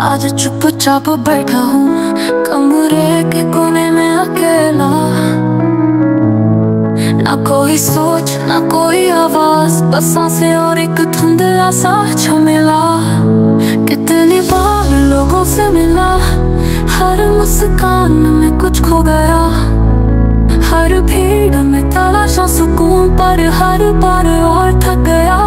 आज चुपचाप बैठा हूँ कमरे के कोने में अकेला। ना कोई सोच ना कोई आवाज, बस सांसें और एक धुंधला सा झमेला। कितनी बार लोगों से मिला, हर मुस्कान में कुछ खो गया। हर भीड़ में तलाशा सुकून, पर हर बार और थक गया।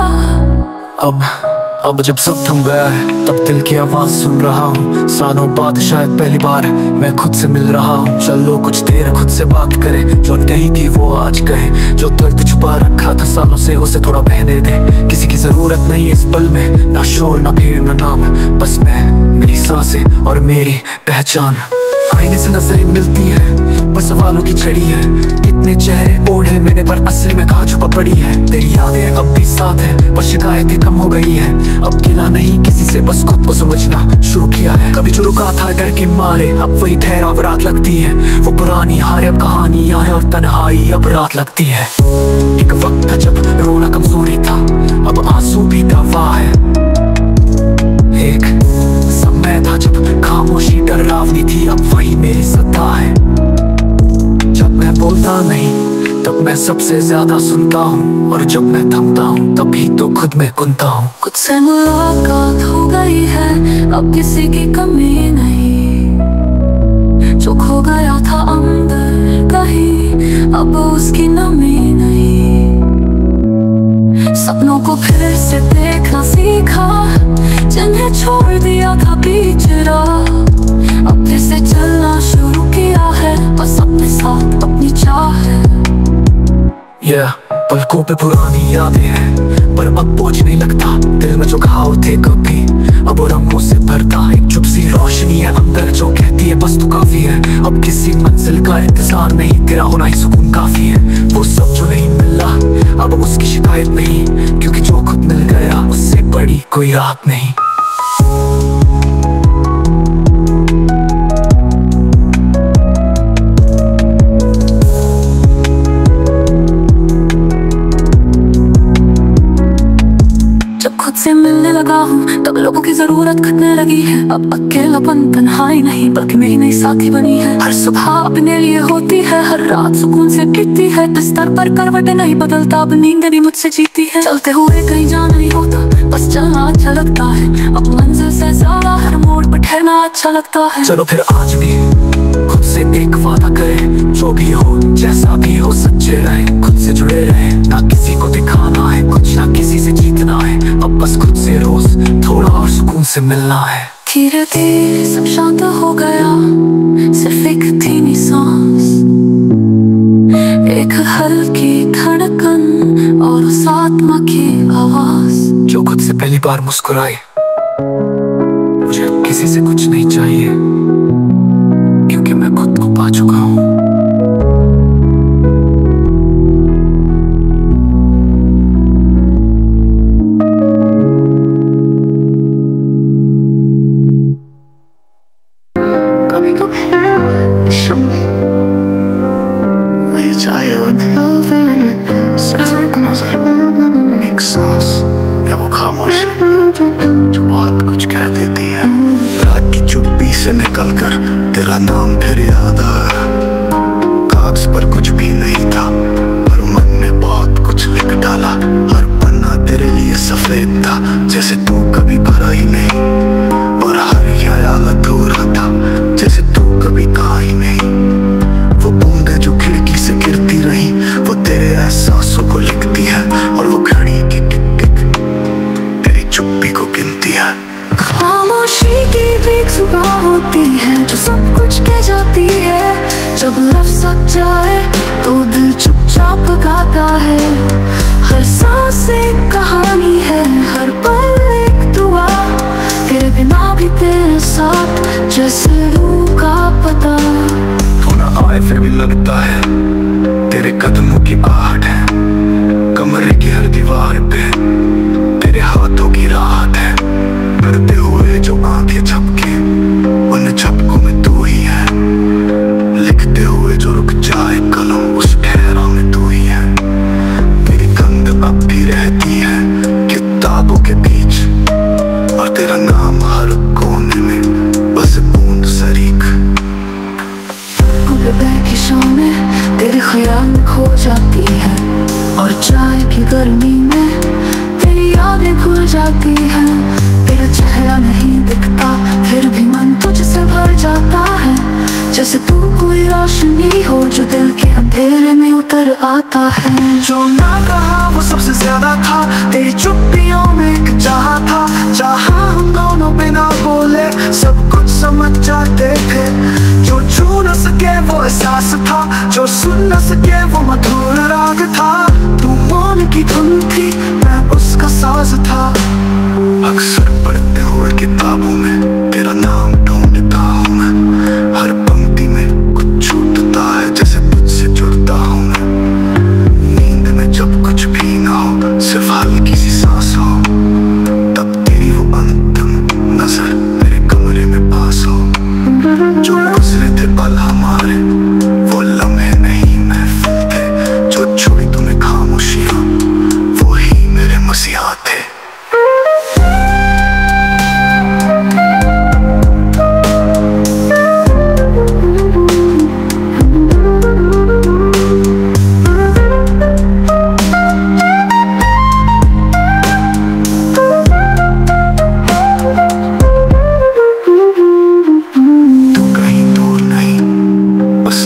अब जब सब थम गया है, तब दिल की आवाज सुन रहा हूँ। सालों बाद शायद पहली बार मैं खुद से मिल रहा हूँ। चलो कुछ देर खुद से बात करें, जो नहीं थी वो आज कहे। जो दर्द छुपा रखा था सालों से, उसे थोड़ा बहने दे। किसी की जरूरत नहीं इस पल में, ना शोर ना भीड़ ना नाम, बस मैं, मेरी सांसें और मेरी पहचान। आईने से नजरें मिलती है, बस सवालों की छड़ी है। कितने चेहरे ओढ़े मैंने, पर असल में कहाँ छुपा पड़ी है। तेरी यादें अब भी साथ है, पर शिकायतें कम हो गई है। अब गिला नहीं किसी से, बस खुद को समझना शुरू किया है। कभी जो रुका था डर के मारे, अब वही ठहराव रात लगती है। वो पुरानी हार अब कहानियां है, और तन्हाई अब रात लगती है। एक वक्त था जब रोना कमजोरी था, अब आंसू भी दवा है। एक समय था जब खामोशी डरावनी थी, अब वही मेरी सत्ता है। जब मैं बोलता नहीं, तब मैं सबसे ज्यादा सुनता हूँ। और जब मैं थमता हूँ, तभी तो खुद में कुनता हूँ। खुद से मुलाकात हो गई है, अब किसी की कमी नहीं। जो खो गया था अंदर कहीं, अब उसकी नमी नहीं। सपनों को फिर से देखना सीखा, जिन्हें छोड़ दिया था बीच राह। अब फिर से चलना शुरू किया है, बस अपने साथ अपनी चाह है। पलकों पे पुरानी यादें हैं, पर अब बोझ नहीं लगता। दिल में जो घाव थे कभी, अब वो रंगों से भरता। एक चुप सी रोशनी है अंदर जो कहती है बस तू काफी है। अब किसी मंजिल का इंतजार नहीं, तेरा होना ही सुकून काफी है। वो सब जो नहीं मिला, अब उसकी शिकायत नहीं, क्योंकि जो खुद मिल गया उससे बड़ी कोई रात नहीं। खुद से मिलने लगा हूँ, तब लोगों की जरूरत घटने लगी है। अब अकेलापन तन्हाई नहीं, बल्कि मेरी नई साथी बनी है। हर सुबह अपने लिए होती है, हर रात सुकून से बीतती है। बिस्तर पर करवटें नहीं बदलता, अब नींद भी मुझसे जीती है। चलते हुए कहीं जाना नहीं होता, बस चलना अच्छा लगता है। अब मंजिल से ज्यादा हर मोड़ पर ठहरना अच्छा लगता है। चलो फिर आज भी खुद से एक वादा करें, जो भी हो जैसा भी हो सच्चे रहे। खुद से जुड़े रहे, ना किसी को दिखाना है कुछ, ना किसी से जीतना है। अब बस खुद से रोज थोड़ा और सुकून से मिलना है। धीरे धीरे सब शांत हो गया, सिर्फ एक धीमी सांस, एक हल्की धड़कन और उस आत्मा की आवाज जो खुद से पहली बार मुस्कुराई। मुझे किसी से कुछ नहीं चाहिए, क्योंकि मैं खुद को पा चुका हूँ। एक सांस या वो खामोशी जो बहुत कुछ कह देती है। रात की चुप्पी से निकलकर तेरा नाम फिर याद आया। कागज पर कुछ भी नहीं था, पर मन ने बहुत कुछ लिख डाला। हर पन्ना तेरे लिए सफेद था, जैसे तू कभी भरा ही नहीं। और हर ख्याल अधूरा था, जैसे तू कभी कहा ही नहीं। वो बूंदें जो खिड़की से गिरती रही, वो तेरे एहसासों को लिखती है। और वो घड़ी की टिक टिक तेरी चुप्पी को गिनती है। खामोशी की भी एक सुबह होती है, जो सब कुछ कह जाती है। जब लफ्ज़ सच जाए तो दिल चुपचाप गाता है। हर सांस एक कहानी है, हर पल एक दुआ। तेरे बिना भी तेरे साथ, जैसे रूह का पता। तू ना आए फिर भी लगता है, तेरे कदमों की आहट है। कमरे की हर दीवार पे तेरे हाथों की राहत है। डरते हुए जो आंखें झपके, उन झपकों में तू ही है। लिखते हुए जो रुक जाए कलम, उस ठहराव में तू ही है। तेरी गंध अब भी रहती है किताबों के बीच, और तेरा नाम हर कोने में गर्मी में तेरी यादें घुल जाती है। तेरा चेहरा नहीं दिखता फिर भी मन तुझसे भर जाता है। जैसे तू कोई रोशनी हो जो दिल के अंधेरे में उतर आता है। जो ना कहा वो सबसे ज्यादा था, तेरी चुप्पियों में एक चाह था। जहाँ हम दोनों बिना बोले सब कुछ समझ जाते थे। जो छू न सके वो एहसास था, जो सुन न सके वो मधुर राग था। तू मौन की धुन थी, मैं उसका साज था। अक्सर पढ़ते हुए किताबों में तेरा नाम ढूंढता हूँ मैं। हर पंक्ति में कुछ छूटता है जैसे तुझसे जुड़ता हूँ मैं। नींद में जब कुछ भी ना हो सिर्फ हल्की सी सांस हो, तब तेरी वो अंतिम नजर मेरे कमरे में पास हो। जो गुजरे थे पल हमारे वो लम्हे नहीं महफूज थे। जो छोड़ी तूने खामोशियाँ वो ही मेरे मसीहा थे।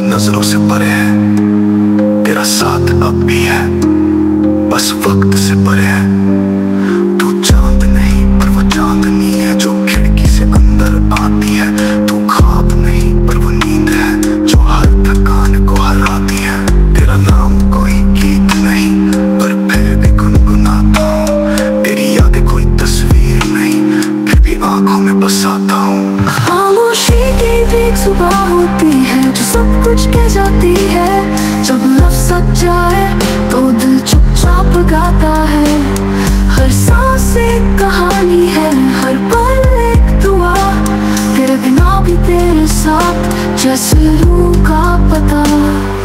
नजरों से परे है तेरा साथ अब भी है, बस वक्त से परे है। तू चांद नहीं पर वो चांदनी है जो खिड़की से अंदर आती है। तू ख्वाब नहीं पर वो नींद है जो हर थकान को हराती है। तेरा नाम कोई गीत नहीं पर फिर भी गुनगुनाता हूँ। तेरी यादें कोई तस्वीर नहीं फिर भी आंखों में बसाता हूँ। खामोशी की भी एक सुबह होती है जो सब कुछ कह जाती है। जब लफ्ज़ सच जाए तो दिल चुपचाप गाता है। हर सांस एक कहानी है, हर पल एक दुआ। तेरे बिना भी तेरे साथ जैसे रूह का पता।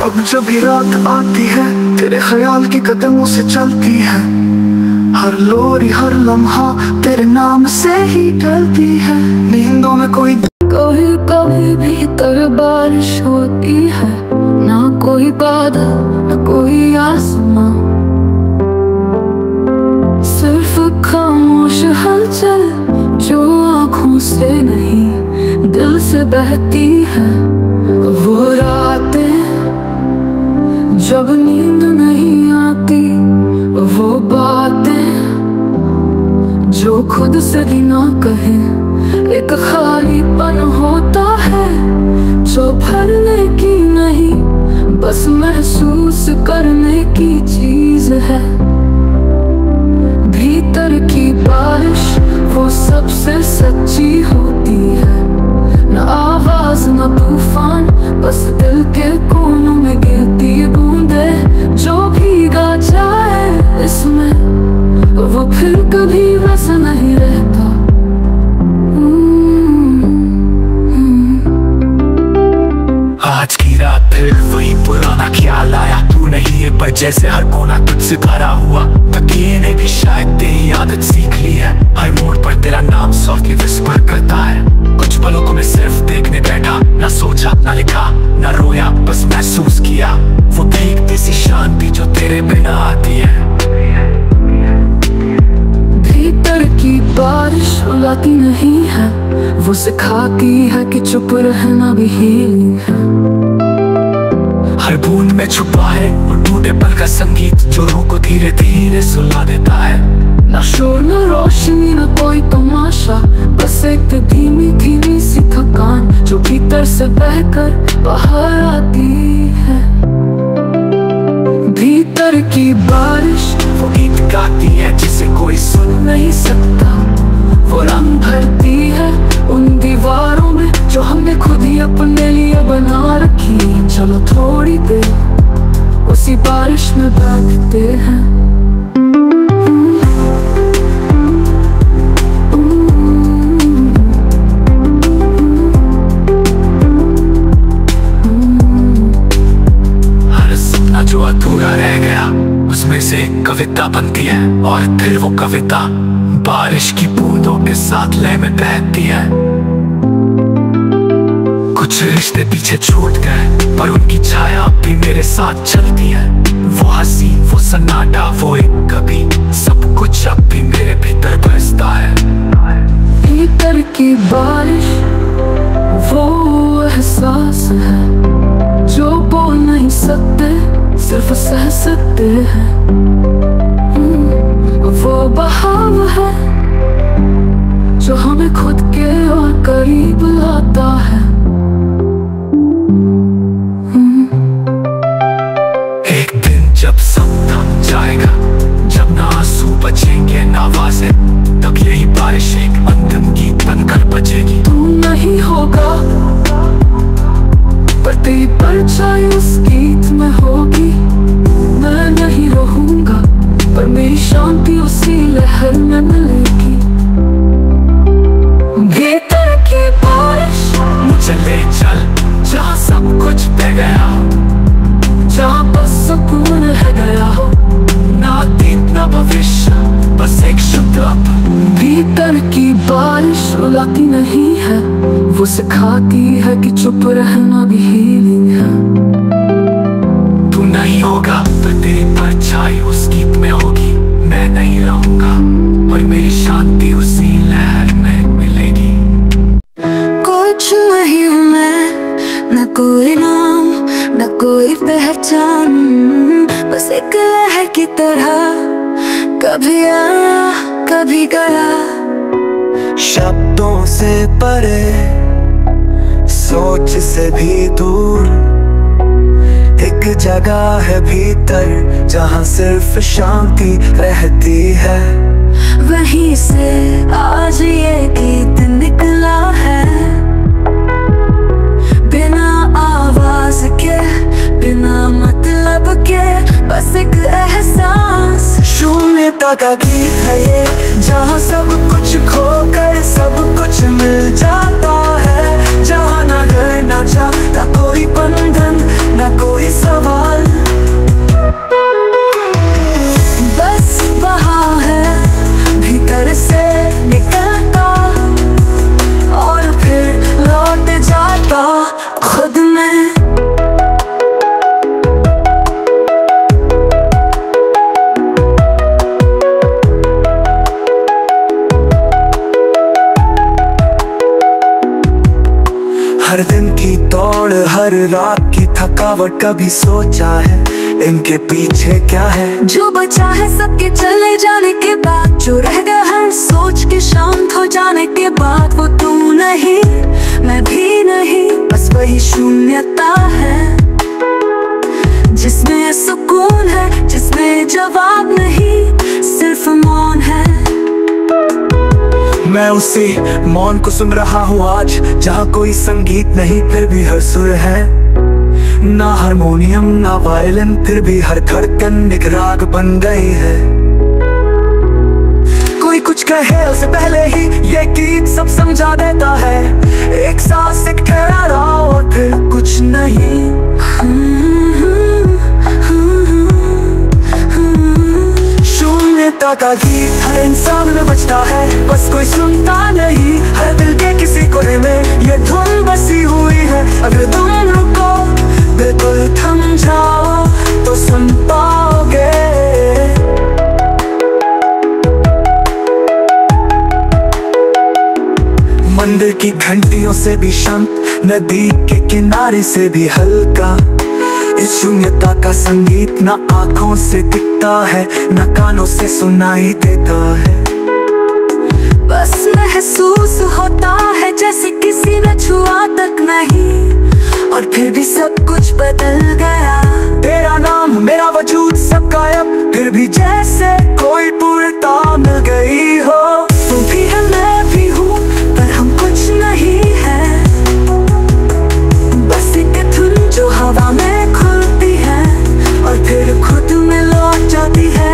अब जब भी रात आती है तेरे ख्याल की कदमों से चलती है। हर लोरी हर लम्हा तेरे नाम से ही ढलती है। नींदों में कोई कभी भीतर बारिश होती है, ना कोई बादल ना कोई आसमां। सिर्फ खामोश हलचल जो आँखों से नहीं दिल से बहती है। वो रातें जब नींद नहीं आती, वो बातें जो खुद से भी ना कहे। एक खालीपन होता है जो भरने की नहीं बस महसूस करने की चीज है। भीतर की बारिश वो सबसे सच्ची होती है। न आवाज न तूफान बस दिल के कोनों में गिरती बूंदे। जो भीगा जाए इसमें वो फिर कभी वैसा नहीं रहता। आज की रात फिर वही पुराना ख्याल आया। तू नहीं है पर जैसे हर कोना तुझसे भरा हुआ। तकिए ने भी शायद तेरी आदत सीख ली है। हर मोड़ पर तेरा नाम सॉफ्टली विस्पर करता है। कुछ पलों को मैं सिर्फ देखने बैठा, ना सोचा ना लिखा ना रोया, बस महसूस किया वो देखती सी शांति जो तेरे बिना आती है। भीतर की बारिश रुलाती नहीं है, वो सिखाती है कि चुप रहना भी हीलिंग है। हर बूंद में छुपा है और टूटे पल का संगीत जो रूह को धीरे धीरे सुला देता है। ना शोर न रोशनी न कोई तमाशा, बस एक धीमी धीमी सी थकान जो भीतर से बहकर बाहर आती है। भीतर की बारिश वो गीत गाती है जिसे कोई सुन नहीं सकता। वो रंग भरती है उन दीवारों में जो हमने खुद ही अपने लिए बना रखी। चलो थोड़ी देर उसी बारिश में बैठते हैं। हर सपना जो अधूरा रह गया उसमें से एक कविता बनती है और फिर वो कविता बारिश की बूंदों के साथ लय में बहती है। कुछ रिश्ते पीछे छूट गए पर उनकी छाया अब भी मेरे साथ चलती है। वो हंसी, वो सन्नाटा, वो एक कभी, सब कुछ अब भी मेरे भीतर बसता है। भीतर की बारिश वो एहसास है जो बोल नहीं सकते, सिर्फ सह सकते हैं। वो बहाव है जो हमें खुद के और करीब लाता है। एक दिन जब सब थम जाएगा, जब ना आंसू बचेंगे ना आवाजें, तब यही बारिश एक अंतिम गीत बनकर बजेगी। तू नहीं होगा पर तेरी परछाई उस गीत में होगी। मैं नहीं रहूंगा पर मेरी शांति उसी लहर में मिलेगी। भीतर की बारिश मुझे ले चल जहाँ सब कुछ बह गया हो, जहाँ बस सुकून है गया हो, ना अतीत ना भविष्य, बस एक शुद्ध अब। भीतर की बारिश रुलाती नहीं है, वो सिखाती है कि चुप रहना भी हीलिंग है। तू नहीं होगा पर तेरी परछाई उस गीत में होगी। मैं नहीं रहूंगा और मेरी शांति उसी लहर में मिलेगी। कुछ नहीं हूँ मैं, न कोई नाम न कोई पहचान, बस एक लहर की तरह, कभी आया कभी गया। शब्दों से परे, सोच से भी दूर, एक जगह है भीतर जहाँ सिर्फ शांति रहती है। वहीं से आज ये गीत निकला है, बिना आवाज के बिना मतलब के, बस एक एहसास। शून्यता का गीत है ये, जहाँ सब कुछ खोकर सब कुछ मिल जाता है। जहाँ ना घर ना चाहता कोई बंधन ना कोई सवाल, बस बहा है भीतर से निकलता और फिर लौट जाता खुद में। हर दिन की दौड़, हर रात की थकावट, कभी सोचा है इनके पीछे क्या है? जो बचा है सबके चले जाने के बाद, जो रह गया हर सोच के शांत हो जाने के बाद, वो तू नहीं मैं भी नहीं, बस वही शून्यता है जिसमें सुकून है, जिसमें जवाब नहीं सिर्फ मौन है। मैं उसी मौन को सुन रहा हूँ आज, जहाँ कोई संगीत नहीं फिर भी हर सुर है। ना हारमोनियम ना वायलिन, फिर भी हर धड़कन एक राग बन गई है। कोई कुछ कहे उससे पहले ही ये गीत सब समझा देता है। एक सांस एक ठहरा और फिर कुछ नहीं। शून्यता का गीत हर इंसान में बजता है, बस कोई सुनता नहीं। हर दिल के किसी कोने में ये धुन बसी हुई है। अगर तुम रुको बिल्कुल थम जाओ तो सुन पाओगे। मंदिर की घंटियों से भी शांत, नदी के किनारे से भी हल्का। इस शून्यता का संगीत ना आंखों से दिखता है, ना कानों से सुनाई देता है। बस महसूस होता है जैसे किसी ने छुआ तक नहीं, और फिर भी सब कुछ बदल गया। तेरा नाम मेरा वजूद सब गायब, फिर भी जैसे कोई पूर्णता मिल गई हो। तू भी है मैं भी हूँ पर हम कुछ नहीं है, बस एक धुन जो हवा में खुलती है और फिर खुद में लौट जाती है।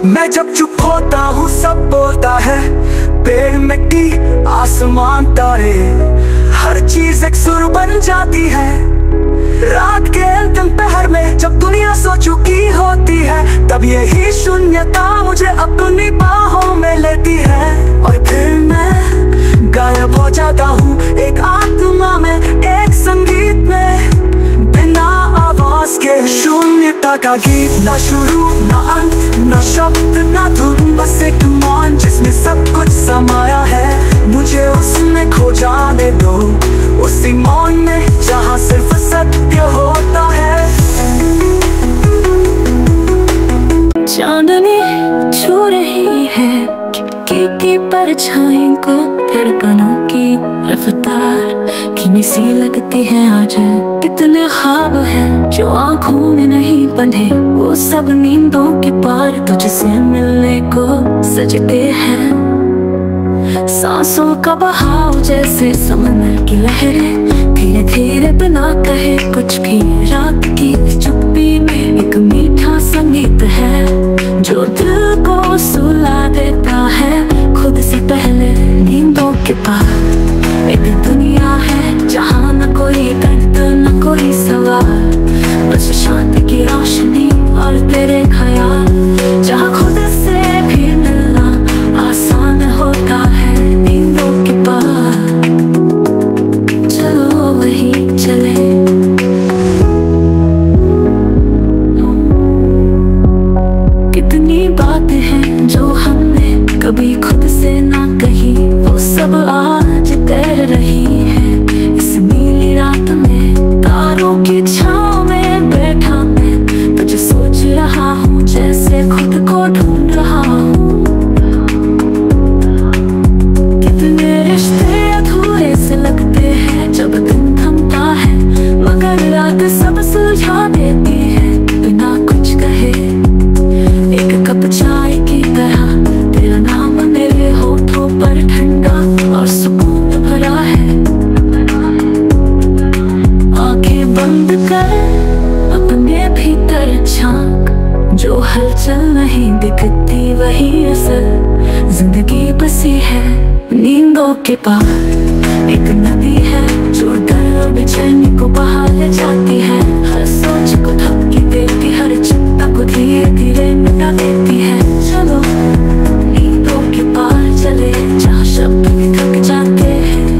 मैं जब चुप होता हूँ सब बोलता है। पेड़ मिट्टी आसमान तारे, हर चीज एक सुर बन जाती है। रात के अंतिम पहर में जब दुनिया सो चुकी होती है, तब यही शून्यता मुझे अपनी बाहों में लेती है। और फिर मैं गायब हो जाता हूँ एक आत्मा में, एक संगीत में, बिना आवाज के शून्यता का गीत। ना शुरू ना अंत, ना शब्द ना धुन, बस एक मौन जिसमें सब कुछ समाया है। मुझे उसमें खो जाने दो, उसी मौन में जहाँ सिर्फ सत्य होता है। चांदनी छू रही है की परछाई को, धड़कनों की रफ्तार धीमी सी लगती है आज। कितने ख्वाब हैं जो आँखों में नहीं बंधे, वो सब नींदों के पार तुझसे मिलने को सजते हैं। सांसों का बहाव जैसे समंदर की लहरें, धीरे धीरे बिना कहे कुछ भी। रात की चुप्पी में एक मीठा संगीत है जो दिल को सुला देता है। खुद से पहले नींदों के पार एक दुनिया है जहाँ न कोई दर्द न कोई सवाल, बस शांति की रोशनी और तेरे ख्याल। जहाँ खुद से भी मिलना आसान होता है नींदों के पार। चलो वही चले, कितनी बातें हैं जो हमने कभी खुद से ना कही, वो सब आज तैर रही है इस नीली रात में। तारों की छांव में बैठा मैं तुझे सोच रहा हूँ, जैसे खुद को ढूंढ रहा हूँ। कितने रिश्ते अधूरे से लगते हैं जब दिन थमता है, मगर रात सब सुलझा देती है बिना कुछ कहे। एक कप चाय की तरह तेरा नाम मेरे होठों पर ठंडा और सुकून भरा है। आंखें बंद कर अपने भीतर झांक, जो हलचल नहीं दिखती वही असल जिंदगी बसी है नींदों के पार। एक नदी है जो डर और बेचैनी को बहा ले जाती है, हर सोच को धमकी देती, हर चिंता को धीरे धीरे मिटा देती है। चलो नींदों के पार चले, जहाँ शब्द भी थक जाते हैं।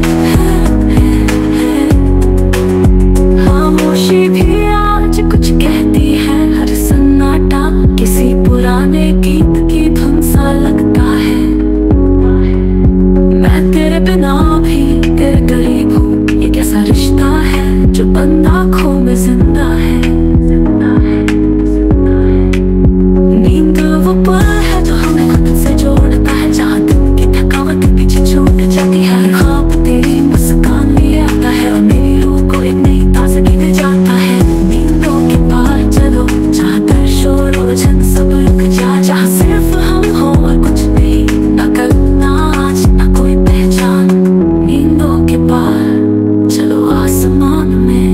खामोशी भी आज कुछ कहती है, हर सन्नाटा किसी पुराने गीत की धुन सा लगता है। मैं तेरे बिना भी तेरे करीब हूँ, ये कैसा रिश्ता है जो बंद आँखों में जिंदा है। नींद वो पल है जो हमें खुद से जोड़ता है, जहाँ दिन की थकावट पीछे छूट जाती है। ख्वाब तेरी मुस्कान लिए आता है और मेरी रूह को एक नई ताज़गी दे जाता है। नींदों के पार चलो, जहाँ दर्द शोर और उलझन सब रुक जाए, जहाँ सिर्फ हम हो और कुछ नहीं, ना कल ना आज ना कोई पहचान। नींदों के पार चलो आसमान में।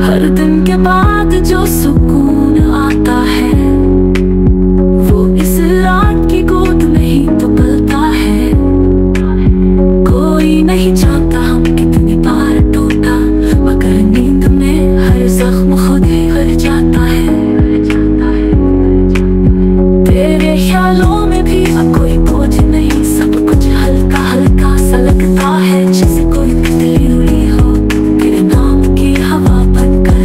हर दिन के बाद जो सुकून आता है, वो इस रात की गोद में ही तो पलता है। कोई नहीं जानता हम कितनी बार टूटा, मगर नींद में हर जख्म खुद ही भर जाता है। तेरे ख्यालों में भी अब कोई बोझ नहीं, सब कुछ हल्का हल्का सा लगता है, जैसे कोई तितली उड़ी हो तेरे नाम की हवा बनकर।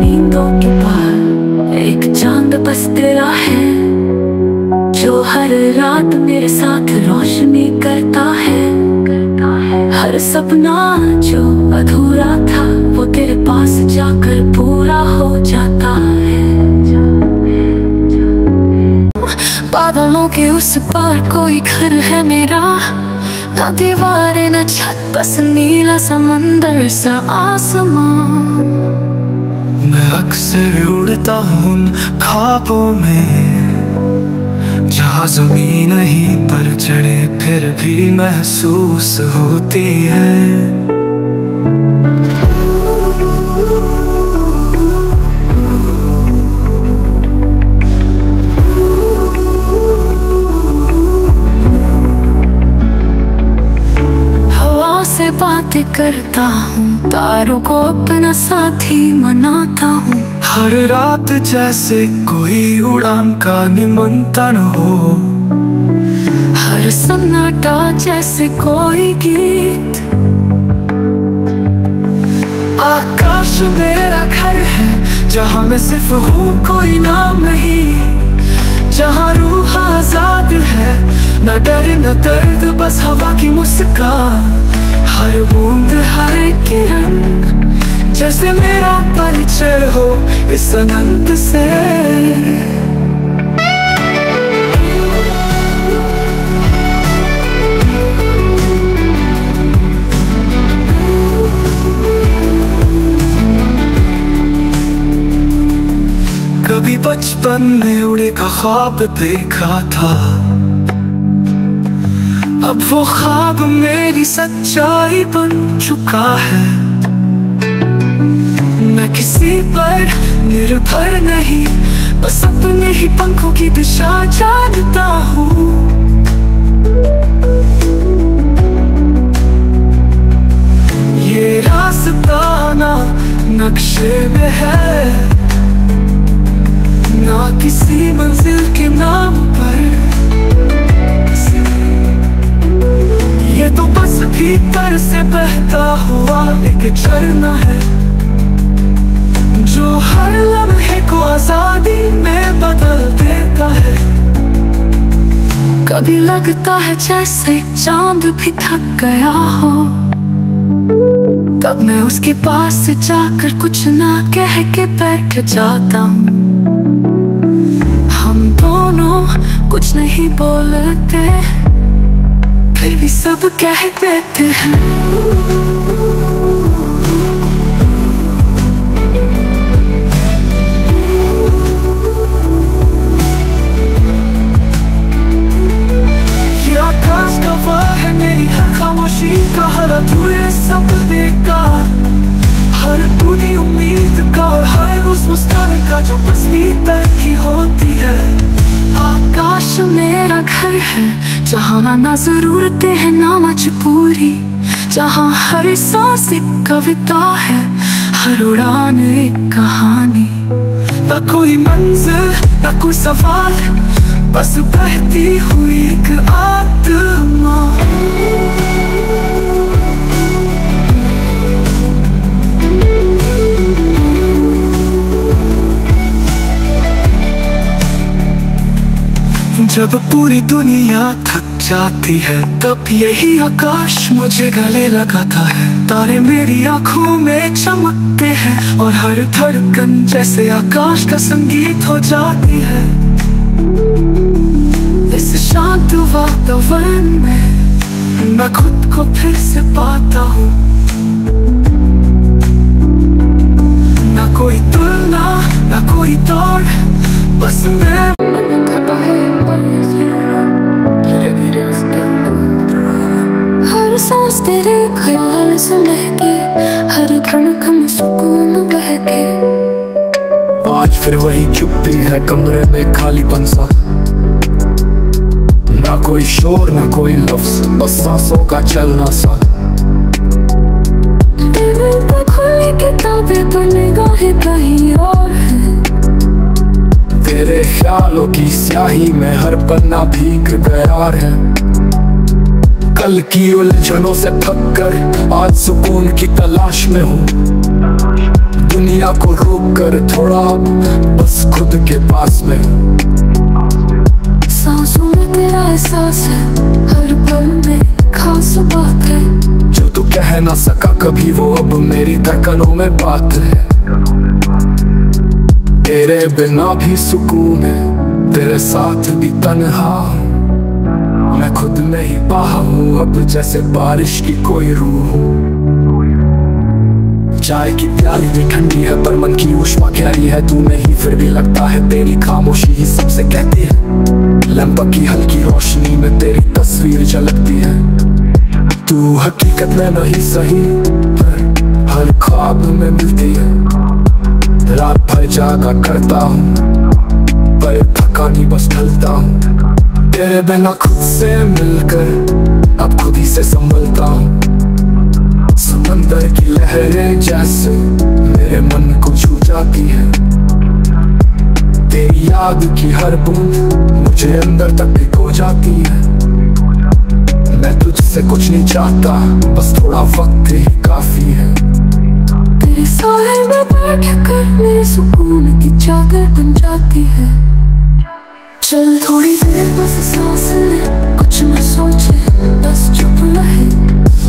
नींदों के पार एक चांद बस तेरा है, जो हर रात मेरे साथ रोशनी करता है। हर सपना जो अधूरा था, वो तेरे पास जाकर पूरा हो जाता है। बादलों के उस पार कोई घर है मेरा, ना दीवारें न छत, बस नीला समंदर सा आसमान। मैं अक्सर उड़ता हूँ ख्वाबों में, जहाँ ज़मीन नहीं पर चढ़े फिर भी महसूस होती है। हवा से बात बातें करता हूँ, तारों को अपना साथी मनाता हूँ। हर रात जैसे कोई उड़ान का निमंत्रण हो, हर सन्नाटा जैसे कोई गीत। आकाश मेरा घर है जहाँ मैं सिर्फ हूँ, कोई नाम नहीं। जहाँ रूह आजाद है, न डर न दर्द, बस हवा की मुस्कान। हर बूंद हर किरण जैसे मेरा परिचय हो इस अनंत से। कभी बचपन में उड़े का ख्वाब देखा था, अब वो ख्वाब मेरी सच्चाई बन चुका है। मैं किसी पर निर्भर नहीं, बस अपने ही पंखों की दिशा जानता हूँ। ये रास्ता ना नक्शे में है, ना किसी मंजिल के नाम पर। ये तो बस भीतर से बहता हुआ एक झरना है, जो हर लम्हे को आजादी में बदल देता है। कभी लगता है जैसे चांद भी थक गया हो, तब मैं उसके पास जाकर कुछ ना कह के बैठ जाता हूँ। हम दोनों कुछ नहीं बोलते, फिर भी सब कह देते हैं। ये आकाश का वाह है, मेरी हर खामोशी का हर अधूरे सपने का, हर पूरी उम्मीद का और हर उस मुस्कान का जो बस भीतर की होती है। आकाश मेरा घर है जहाँ ना जरूरतें हैं ना मजबूरी, जहाँ हर सांस एक कविता है, हर उड़ान एक कहानी। ना कोई मंजिल ना कोई सवाल, बस बहती हुई एक आत्मा। जब पूरी दुनिया थक जाती है, तब यही आकाश मुझे गले लगाता है। तारे मेरी आंखों में चमकते हैं और हर धड़कन जैसे आकाश का संगीत हो जाती है। इस शांत वातावरण में मैं खुद को फिर से पाता हूँ। ना कोई तुलना ना कोई दौड़, बस मैं। हर सांस तेरे ख्याल से लहके, हर धड़कन में सुकून बहके। आज फिर वही चुप्पी है कमरे में, खालीपन सा। ना कोई शोर ना कोई लफ्ज, बस सांसों का चलना सा। टेबल पर खुली किताबें पर निगाहें कहीं और है। तेरे ख्यालों की स्याही में हर पन्ना भीग गया है। कल की उलझनों से थक कर आज सुकून की तलाश में हूँ। दुनिया को रोक कर थोड़ा बस खुद के पास में हूँ। सांसों में तेरा एहसास है, हर पल में खास बात है। जो तू कह ना सका कभी, वो अब मेरी धड़कनों में बात है। तेरे बिना भी सुकून है, तेरे साथ भी तन्हा हूँ। मैं खुद नहीं पाहा हूँ अब, जैसे बारिश की कोई रूह। चाय की प्याली भी ठंडी है, पर मन की ऊष्मा गहरी है। तू नहीं फिर भी लगता है, तेरी खामोशी ही सबसे कहती है। लैंप की हल्की रोशनी में तेरी तस्वीर झलकती है। तू हकीकत में नहीं सही, पर हर ख्वाब में मिलती है। रात भर जागा करता हूँ, पर थका नहीं बस ढलता हूँ। तेरे बिना खुद से मिलकर अब खुद ही से संभलता हूँ। समंदर की लहरें जैसे मेरे मन को छू जाती है। तेरी याद की हर बूंद मुझे अंदर तक भिगो जाती है। मैं तुझसे कुछ नहीं चाहता, बस थोड़ा वक्त ही काफी है। तेरे साए में बैठ कर मेरे सुकून की चादर बन जाती है। चल थोड़ी देर बस सांस ले, कुछ न सोचे बस चुप रहे।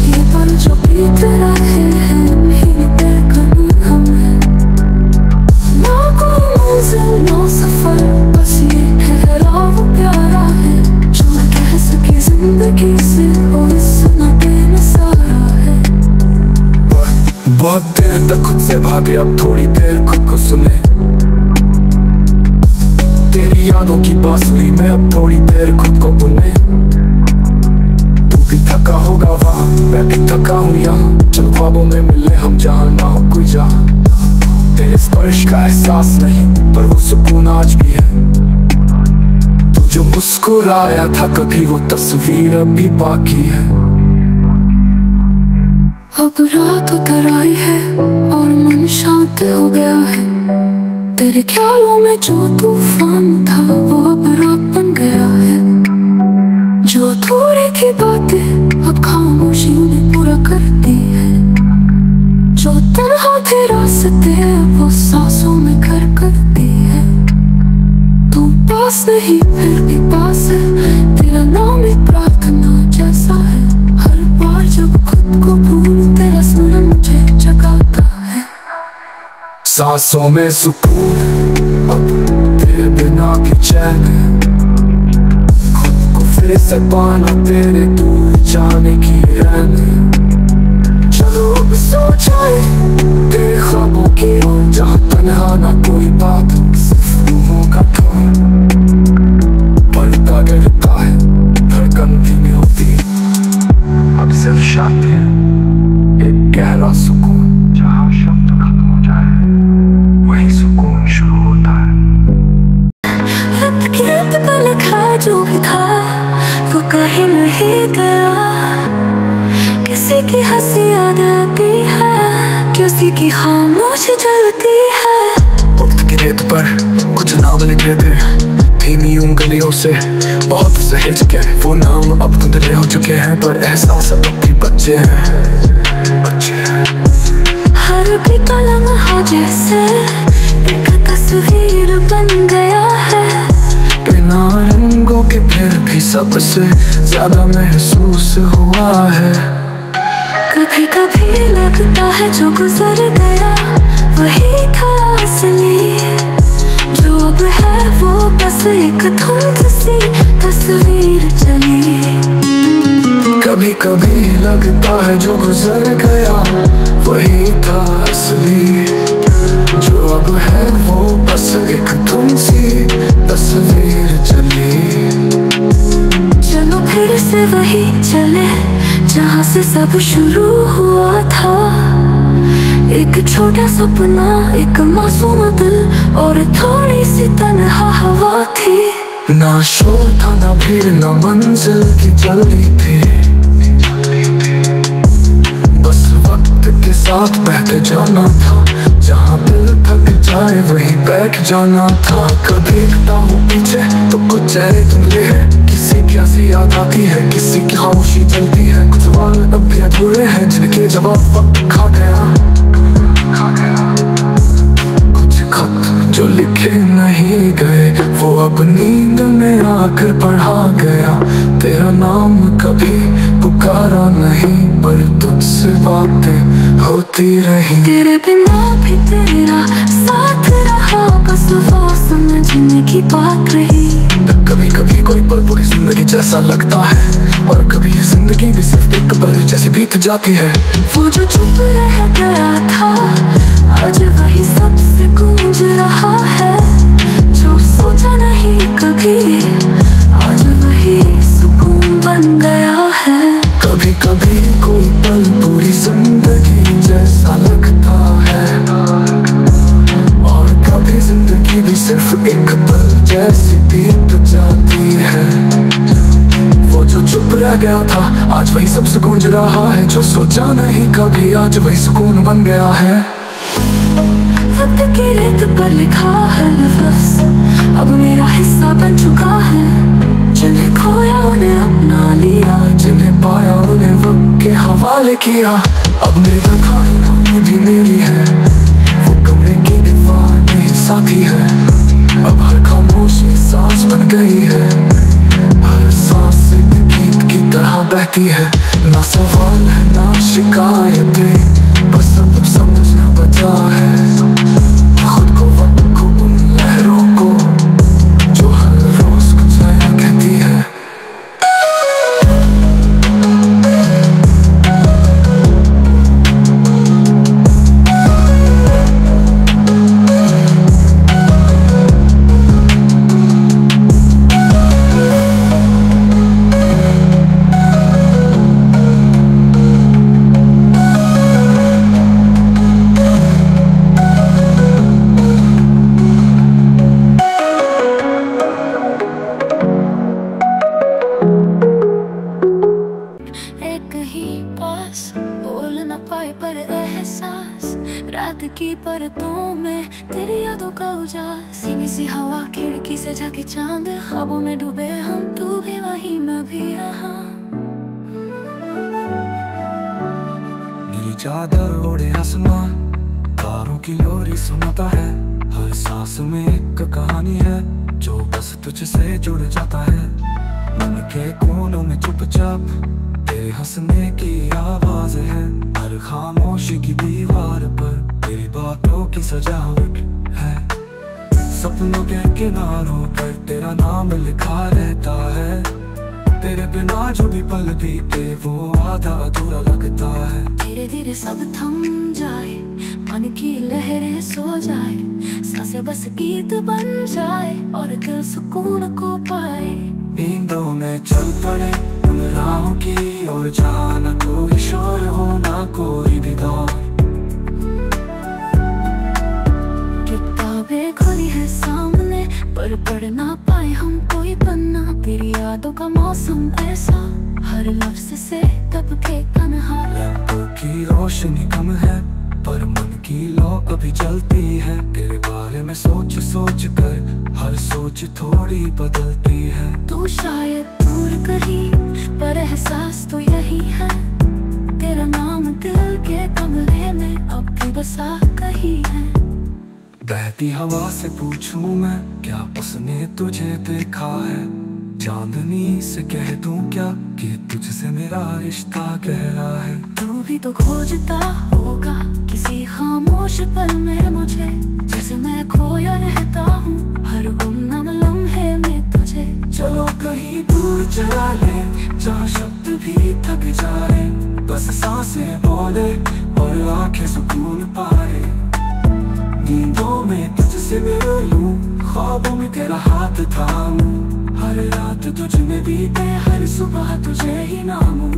ये पल जो बीत रहे हैं नहीं बेकरार हम हैं। ना कोई मंजिल ना सफर, बस ये ठहराव प्यारा है जो मैं कह सके जिंदगी से और इतना बेनज़ारा है। बहुत देर तक खुद से भागे, अब थोड़ी देर खुद को सुने। तेरी यादों की बांसुरी में अब थोड़ी देर खुद को बुने। तू भी थका होगा वहाँ, मैं भी थका हूँ यहाँ। चल ख्वाबों में मिले हम जहाँ ना हो कोई जहाँ। तेरे स्पर्श का एहसास नहीं पर वो सुकून आज भी है। तू जो मुस्कुराया था कभी वो तस्वीर अभी बाकी है। अब रात उतर आई है और मन शांत हो गया है। तेरे ख्यालों में जो तूफान था वो अब रात बन गया है। जो थोड़ी की बातें अब खामोशी ने पूरा कर दी है। जो तन्हा थे रास्ते वो सांसों में घर करती है। तू पास नहीं फिर भी पास है, तेरा नाम एक प्रार्थना जैसा है। हर बार जब खुद को भूलूं तेरा स्मरण मुझे जगाता है। सांसों में सुकून अब तेरे बिना की चैन है। खुद को फिर से पाना तेरे दूर जाने की रैन है। चलो अब सो जाए तेरे ख्वाबों की ओर, जहाँ तन्हा ना कोई बात सिर्फ रूहों का ढोल। पलता गिरता है धड़कन धीमी होती है। अब सिर्फ शांति है, एक गहरा सुकून। जहाँ शब्द खत्म हो जाए वही सुकून शुरू होता है। लकीर पे लिखा जो भी था वो कहीं नहीं गया। किसी की हंसी याद आती है, किसी की खामोशी जलती है। वक्त की रेत पर कुछ नाम लिखे थे धीमी उंगलियों से, बहुत सहे चुके वो नाम अब धुंधले हो चुके हैं, पर एहसास अब भी बच्चे हैं। हर भी कलम हो जैसे एक तस्वीर बन गया है। बिना रंगों के फिर भी सबसे ज्यादा महसूस हुआ है। कभी कभी लगता है जो गुजर गया वही था असली। जो अब है वो बस एक धुंध सी तस्वीर चली। कभी कभी लगता है जो गुजर गया वही था असली। जो अब है वो बस एक धुंध सी तस्वीर चली। चलो फिर से वही चले जहाँ से सब शुरू हुआ था। एक छोटा सपना, एक मासूम दिल और थोड़ी सी तन्हा हवा थी। ना शोर था ना भीड़ ना मंजिल की जल्दी थी। बस वक्त के साथ बहते जाना था, जहाँ दिल थक जाए वहीं बैठ जाना था। कभी देखता हूँ पीछे तो कुछ चेहरे धुंधले हैं। किसी की हंसी याद आती है, किसी की खामोशी चलती है। कुछ सवाल अब भी अधूरे हैं जिनके जवाब वक्त खा गया। कुछ खत जो लिखे नहीं गए वो अब नींद में आकर पढ़ा गया। तेरा नाम कभी पुकारा नहीं पर तुझसे बातें होती रही। तेरे बिना भी तेरा साथ रहा, बस वो समझने की बात रही। कभी कभी कोई पल पूरी जिंदगी जैसा लगता है, और कभी जिंदगी भी सिर्फ एक पल जैसी बीत जाती है। वो जो चुप रह गया था आज वही सबसे गूंज रहा है। जो सोचा नहीं कभी आज वही सुकून बन गया है। कभी कभी कोई पल पूरी जिंदगी जैसा लगता है, और कभी जिंदगी भी सिर्फ एक पल जैसी बीत जाती है। वो जो चुप रह गया था, आज वही सब गूंज रहा है। जो सोचा नहीं कभी, आज वही सुकून बन गया है। वक्त की रेत पर लिखा है लफ्ज़, अब मेरा हिस्सा बन चुका है। जिन्हें खोया उन्हें अपना लिया, जिन्हें पाया उन्हें वक्त के हवाले किया। अब मेरा खाना भी मेरी है, वो कमरे की दीवार मेरी साथी है। अब हर खामोशी सांस बन गई है, हर सांस एक गीत की तरह बहती है। ना सवाल है ना शिकायतें, बस अब समझना बचा है खुद को, वक्त को, उन लहरों को जो हर रोज कुछ नया कहती है। पर एहसास रात की परतों में तेरी यादों का उजास, सीनी सी हवा खिड़की से झांकी चांद, ख्वाबों में डूबे हम, तू भी वही मैं भी रहा। नीली चादर ओढ़े आसमान, तारों की लोरी सुनाता है। हर सांस में एक कहानी है जो बस तुझसे जुड़ जाता है। मन के कोनों में चुपचाप तेरे हंसने की आवाज है। हर खामोशी की दीवार पर तेरी बातों की सजावट है। सपनों के किनारों पर तेरा नाम लिखा रहता है। तेरे बिना जो भी पल बीते वो आधा अधूरा लगता है। धीरे धीरे सब थम जाए, मन की लहरें सो जाए, सांसें बस गीत बन जाए और दिल सुकून को पाए। नींदों में चल पड़े उन राहों की और जहाँ न कोई शोर हो ना कोई भी दौर। किताबें खुली है सामने पर पढ़ ना पाए हम कोई पन्ना। तेरी यादों का मौसम ऐसा, हर लफ्ज से दब के तन्हा। लैंपों की रोशनी कम है पर मन की लौ अभी जलती है। तेरे बारे में सोच सोच कर हर सोच थोड़ी बदलती है। तू शायद दूर कहीं पर एहसास तो यही है। तेरा नाम दिल के कमरे में अब भी बसा कहीं है। बहती हवा से पूछूं मैं क्या उसने तुझे देखा है। चांदनी से कह दूं क्या कि तुझसे मेरा रिश्ता गहरा है। तू भी तो खोजता होगा किसी खामोश पल में मुझे, जैसे मैं खोया रहता हूँ हर गुमनाम लम्हे में तुझे। चलो कहीं दूर चला ले जहाँ शब्द भी थक जाए, बस सांसें बोले और आंखें सुकून पाए। नींदों में तुझसे मिल लूं, ख्वाबों में तेरा हाथ थामूं, हर रात तुझ में बीते हर सुबह तुझे ही नामूं।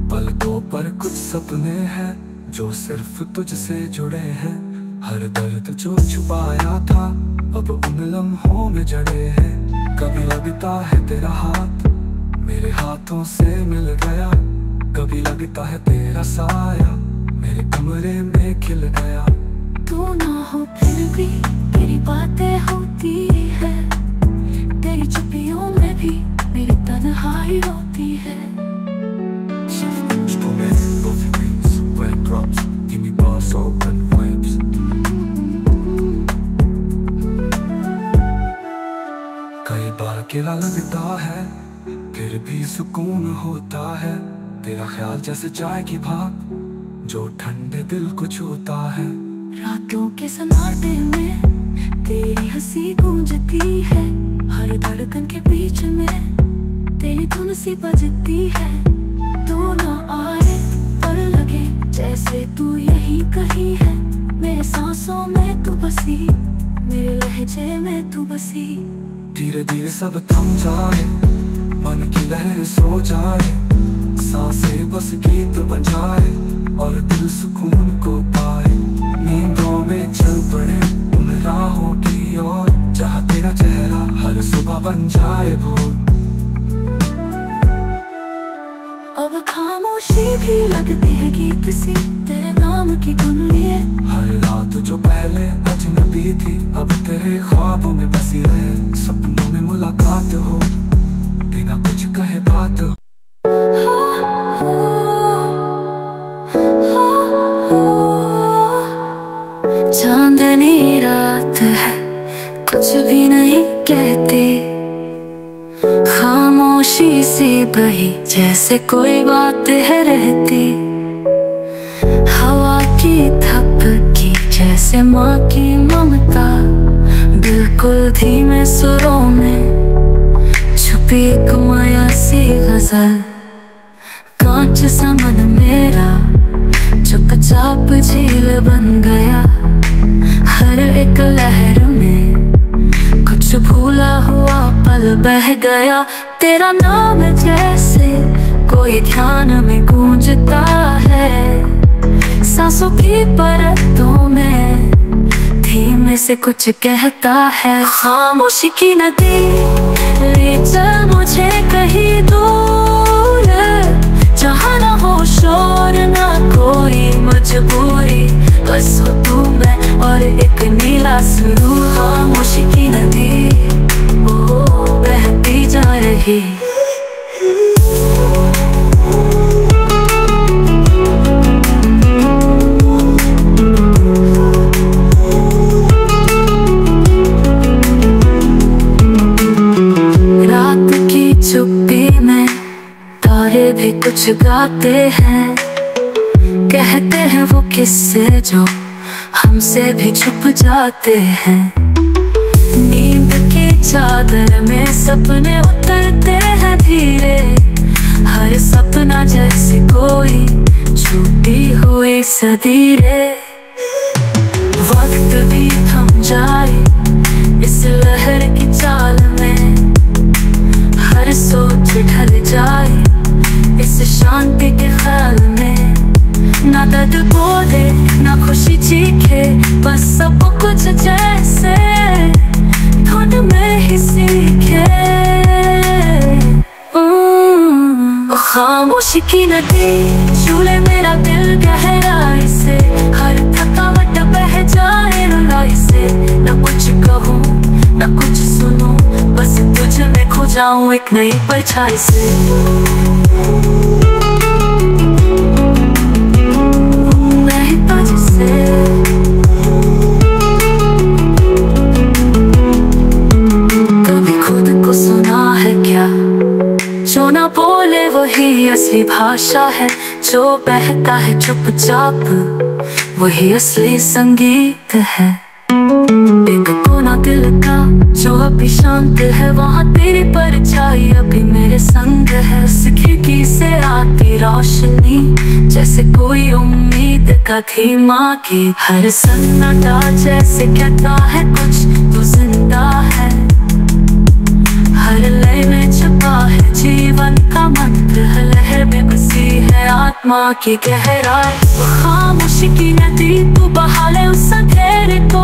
पलकों पर कुछ सपने हैं जो सिर्फ तुझसे जुड़े हैं। हर दर्द जो छुपाया था अब उन लम्हों में जड़े हैं। कभी लगता है तेरा हाथ मेरे हाथों से मिल गया, कभी लगता है तेरा साया मेरे कमरे में खिल गया। तू ना हो फिर भी तेरी बातें होती है, तेरी चुप्पियों में भी मेरी तन्हाई रोती है। कई बार अकेला लगता है फिर भी सुकून होता है। तेरा ख्याल जैसे चाय की भाप जो ठंडे दिल को छूता है। रातों के सन्नाटे में तेरी हंसी गूंजती है, हर धड़कन के बीच में तेरी धुन सी बजती है। तू ना आए पर लगे जैसे तू यही कहीं है। मेरे सांसों में तू बसी, मेरे लहजे में तू बसी। धीरे धीरे सब थम जाए, मन की लहर सो जाए, सांसें बस गीत बन जाए और दिल सुकून को पाए। नींदों में चल पड़े उन राहों की ओर जहाँ तेरा चेहरा हर सुबह बन जाए भूल। लगती है गीत सी तेरे नाम की धुन लिए। हर रात जो पहले अजनबी थी अब तेरे ख्वाबों में बसी रहे, सपनों में मुलाकात हो बिना कुछ कहे बात हो। चांदनी रात है कुछ भी नहीं कहती, खामोशी सी बही जैसे कोई बात है रहती। हवा की थपकी जैसे माँ की ममता, बिल्कुल धीमे सुरों में छुपी एक माया सी गजल। कांच सा मन मेरा चुपचाप झील बन गया, हर एक लहर में कुछ भूला हुआ पल बह गया। तेरा नाम जैसे कोई ध्यान में गूंजता है, सांसों की परतों में धीमे से कुछ कहता है। खामोशी की नदी ले चल मुझे कहीं दूर, जहाँ ना हो शोर ना कोई मजबूरी, बस हो तू मैं और एक नीला सुरूर। खामोशी की नदी वो बहती जा रही। रात की चुप्पी में तारे भी कुछ गाते हैं, कहते हैं वो किस्से जो हमसे भी छुप जाते हैं। नींद की चादर में सपने उतरते हैं धीरे, हर सपना जैसे कोई छूटी हुई सदीरे। वक्त भी थम जाए इस लहर की चाल में, हर सोच ढल जाए इस शांति के ख्याल में। ना दर्द बोले ना खुशी चीखे, बस सब कुछ जैसे धुन में ही सीखे। खामोशी की नदी झूले मेरा दिल गहराई से, हर थकावट बह जाए रुलाई से। ना कुछ कहूँ ना कुछ सुनूं, बस तुझ में खो जाऊं एक नई परछाई से। कभी खुद को सुना है क्या, जो ना बोले वही असली भाषा है। जो बहता है चुपचाप वही असली संगीत है। एक कोना दिल का जो अभी शांत है, वहाँ तेरी परछाई अभी मेरे संग है। उस खिड़की से आती रोशनी जैसे कोई उम्मीद का धीमा गीत, हर सन्नाटा जैसे कहता है कुछ तो जिंदा है। हर लय में छुपा है जीवन का मंत्र, हर लहर में बसी है आत्मा की गहराई। खामोशी की नदी तू बहा ले उस अंधेरे को,